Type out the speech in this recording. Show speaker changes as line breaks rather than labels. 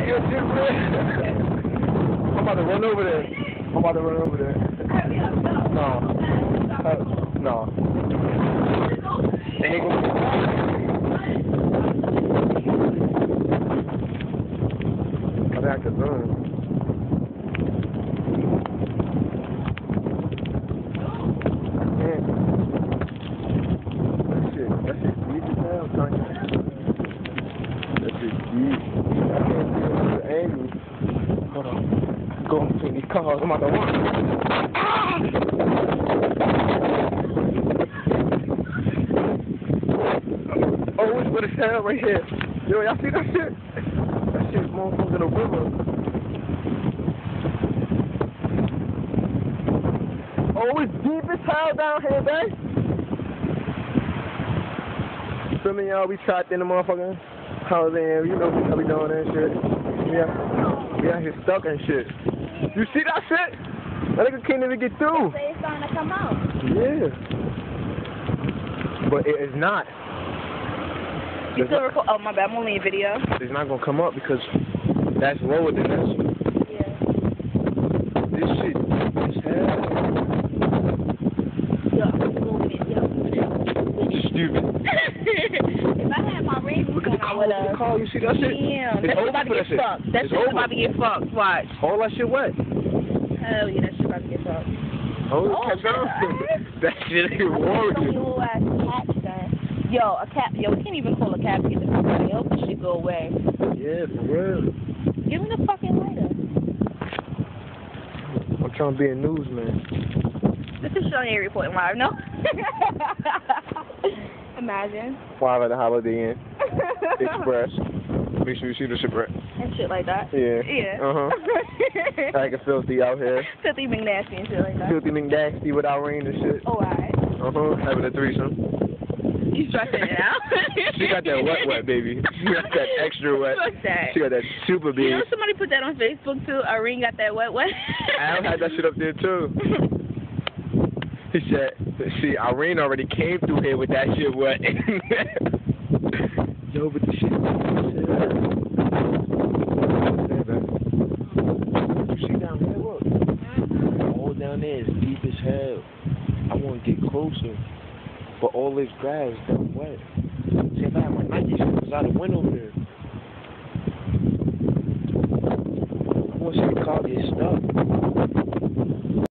Your shit, man. I'm about to run over there. No. No. They ain't gonna be. I think I could run. That shit deep as hell, Tanya. That shit deep. I can't see the angle. Hold on. Going between these cars. I'm about to run. Oh, it's what it's hell right here. Yo, y'all see that shit? That shit's motherfucking in the river. Oh, it's deep as hell down here, babe. Feel me, y'all? We trapped in the motherfucking house in. You know how we doing that shit. Yeah. We out here stuck and shit. You see that shit? That nigga can't even get through.
They say it's starting to come out.
Yeah. But it is not.
You still record? Oh, my bad. I'm only in video.
It's not gonna come up because that's lower than this.
Yeah.
This shit is hell.
Yo, I'm going in. Yo.
Stupid.
If I had my ring,
Look at the car. You see that shit?
Damn.
It's
That shit
over
about to
for
get
that shit.
fucked. That
It's
shit's
over.
about to get fucked. Watch.
All that shit wet.
Hell yeah, that shit about to get fucked.
Oh,
shit.
that shit ain't
I think
warranted.
it's little ass cat thing. Yo, a cat. Yo, we can't even call a cat to get the fuck out. Yo, this shit go away.
Yeah, for real.
Give me the fucking lighter.
I'm trying to be a newsman.
This is Shania reporting live, no? Imagine.
Live at the Holiday Inn Express. Make sure you see the shit, right?
And shit like that.
Yeah.
Yeah.
Acting filthy out here.
Filthy McNasty and shit like that.
Filthy McNasty with Irene and shit.
Oh, alright.
Having a threesome.
You stressing it out?
She got that wet, baby. She got that extra wet.
Fuck that.
She got that super big.
You know somebody put that on Facebook too? Irene got that wet.
Al had that shit up there too. He said, see, Irene already came through here with that shit wet. Yo, but the shit. You see down there, look. All down there is deep as hell. I want to get closer. But all this grass is down wet. See, if I had my Nike shoes, because I'd have went over there. I want to see the car get stuck.